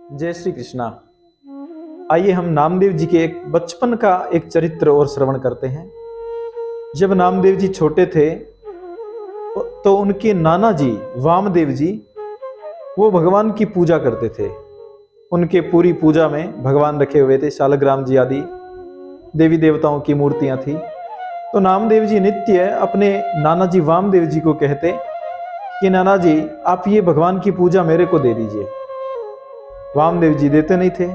जय श्री कृष्णा। आइए हम नामदेव जी के एक बचपन का एक चरित्र और श्रवण करते हैं। जब नामदेव जी छोटे थे तो उनके नाना जी वामदेव जी वो भगवान की पूजा करते थे। उनके पूरी पूजा में भगवान रखे हुए थे, शालग्राम जी आदि देवी देवताओं की मूर्तियां थी। तो नामदेव जी नित्य अपने नाना जी वामदेव जी को कहते कि नाना जी आप ये भगवान की पूजा मेरे को दे दीजिए। वामदेव जी देते नहीं थे।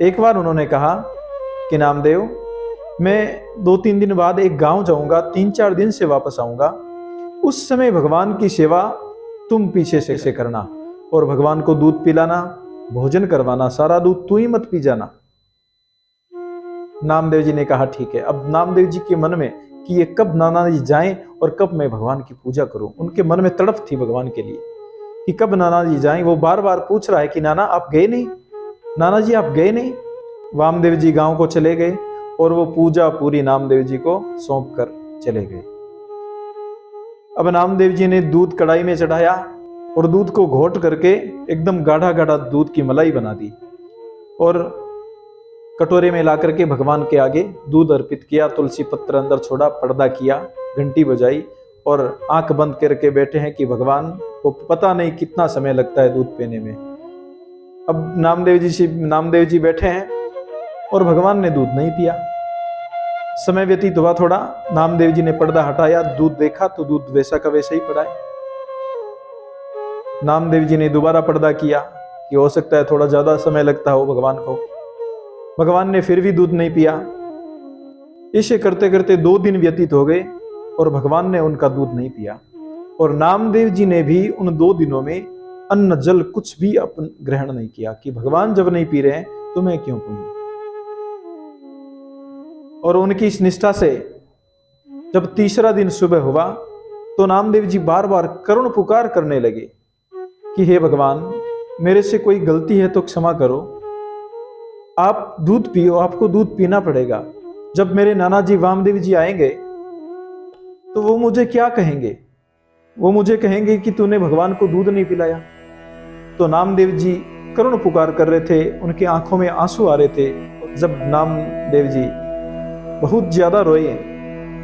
एक बार उन्होंने कहा कि नामदेव मैं 2-3 दिन बाद एक गांव जाऊंगा, 3-4 दिन से वापस आऊंगा, उस समय भगवान की सेवा तुम पीछे से करना और भगवान को दूध पिलाना, भोजन करवाना, सारा दूध तू ही मत पी जाना। नामदेव जी ने कहा ठीक है। अब नामदेव जी के मन में कि ये कब नाना जी जाएं और कब मैं भगवान की पूजा करूं, उनके मन में तड़प थी भगवान के लिए कि कब नाना जी जाएं। वो बार बार पूछ रहा है कि नाना आप गए नहीं, नाना जी आप गए नहीं। वामदेव जी गांव को चले गए और वो पूजा पूरी नामदेव जी को सौंप कर चले गए। अब नामदेव जी ने दूध कढ़ाई में चढ़ाया और दूध को घोट करके एकदम गाढ़ा गाढ़ा दूध की मलाई बना दी और कटोरे में ला करके भगवान के आगे दूध अर्पित किया, तुलसी पत्र अंदर छोड़ा, पर्दा किया, घंटी बजाई और आंख बंद करके बैठे हैं कि भगवान को पता नहीं कितना समय लगता है दूध पीने में। अब नामदेव जी बैठे हैं और भगवान ने दूध नहीं पिया। समय व्यतीत हुआ थोड़ा, नामदेव जी ने पर्दा हटाया, दूध देखा तो दूध वैसा का वैसा ही पड़ा है। नामदेव जी ने दोबारा पर्दा किया कि हो सकता है थोड़ा ज्यादा समय लगता हो भगवान को। भगवान ने फिर भी दूध नहीं पिया। इसे करते करते 2 दिन व्यतीत हो गए और भगवान ने उनका दूध नहीं पिया और नामदेव जी ने भी उन 2 दिनों में अन्न जल कुछ भी अपन ग्रहण नहीं किया कि भगवान जब नहीं पी रहे हैं तो मैं क्यों पीऊं। और उनकी इस निष्ठा से जब तीसरा दिन सुबह हुआ तो नामदेव जी बार बार करुण पुकार करने लगे कि हे भगवान मेरे से कोई गलती है तो क्षमा करो, आप दूध पियो, आपको दूध पीना पड़ेगा। जब मेरे नाना जी वामदेव जी आएंगे तो वो मुझे क्या कहेंगे, वो मुझे कहेंगे कि तूने भगवान को दूध नहीं पिलाया। तो नामदेव जी करुण पुकार कर रहे थे, उनकी आंखों में आंसू आ रहे थे। जब नामदेव जी बहुत ज्यादा रोए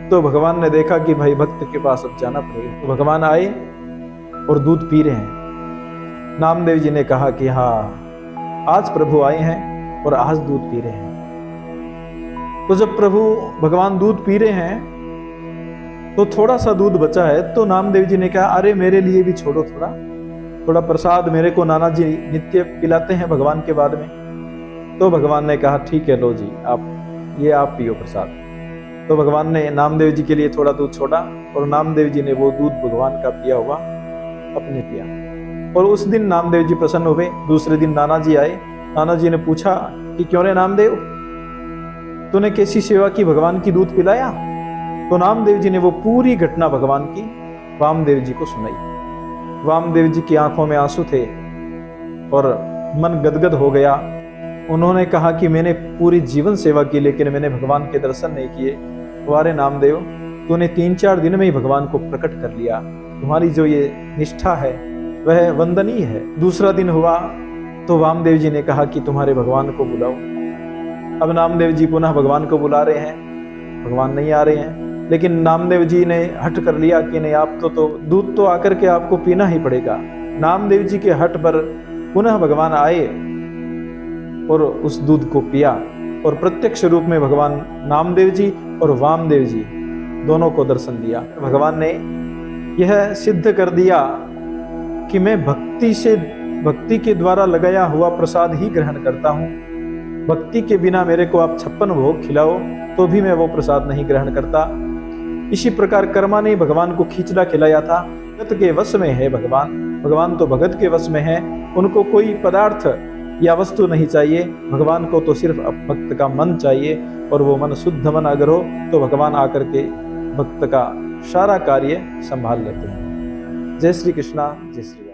तो भगवान ने देखा कि भाई भक्त के पास अब जाना पड़ेगा। तो भगवान आए और दूध पी रहे हैं। नामदेव जी ने कहा कि हाँ आज प्रभु आए हैं और आज दूध पी रहे हैं। तो जब प्रभु भगवान दूध पी रहे हैं तो थोड़ा सा दूध बचा है तो नामदेव जी ने कहा अरे मेरे लिए भी छोड़ो, थोड़ा प्रसाद मेरे को नाना जी नित्य पिलाते हैं भगवान के बाद में। तो भगवान ने कहा ठीक है लो जी आप पियो प्रसाद। तो भगवान ने नामदेव जी के लिए थोड़ा दूध छोड़ा और नामदेव जी ने वो दूध भगवान का पिया हुआ अपने पिया। और उस दिन नामदेव जी प्रसन्न हुए। दूसरे दिन नाना जी आए। नाना जी ने पूछा कि क्यों रे नामदेव तूने कैसी सेवा की, भगवान की दूध पिलाया? तो नामदेव जी ने वो पूरी घटना भगवान की वामदेव जी को सुनाई। वामदेव जी की आंखों में आंसू थे और मन गदगद हो गया। उन्होंने कहा कि मैंने पूरी जीवन सेवा की लेकिन मैंने भगवान के दर्शन नहीं किए। तुम्हारे नामदेव तूने 3-4 दिन में ही भगवान को प्रकट कर लिया। तुम्हारी जो ये निष्ठा है वह वंदनीय है। दूसरा दिन हुआ तो वामदेव जी ने कहा कि तुम्हारे भगवान को बुलाओ। अब नामदेव जी पुनः भगवान को बुला रहे हैं, भगवान नहीं आ रहे हैं। लेकिन नामदेव जी ने हट कर लिया कि नहीं आप तो दूध तो आकर के आपको पीना ही पड़ेगा। नामदेव जी के हट पर पुनः भगवान आए और उस दूध को पिया और प्रत्यक्ष रूप में भगवान नामदेव जी और वामदेव जी दोनों को दर्शन दिया। भगवान ने यह सिद्ध कर दिया कि मैं भक्ति के द्वारा लगाया हुआ प्रसाद ही ग्रहण करता हूँ। भक्ति के बिना मेरे को आप 56 भोग खिलाओ तो भी मैं वो प्रसाद नहीं ग्रहण करता। इसी प्रकार कर्मा ने भगवान को खिचड़ा खिलाया था। भगत के वश में है भगवान तो भगत के वश में है। उनको कोई पदार्थ या वस्तु नहीं चाहिए, भगवान को तो सिर्फ भक्त का मन चाहिए और वो मन शुद्ध मन अगर हो तो भगवान आकर के भक्त का सारा कार्य संभाल लेते हैं। जय श्री कृष्णा, जय श्री।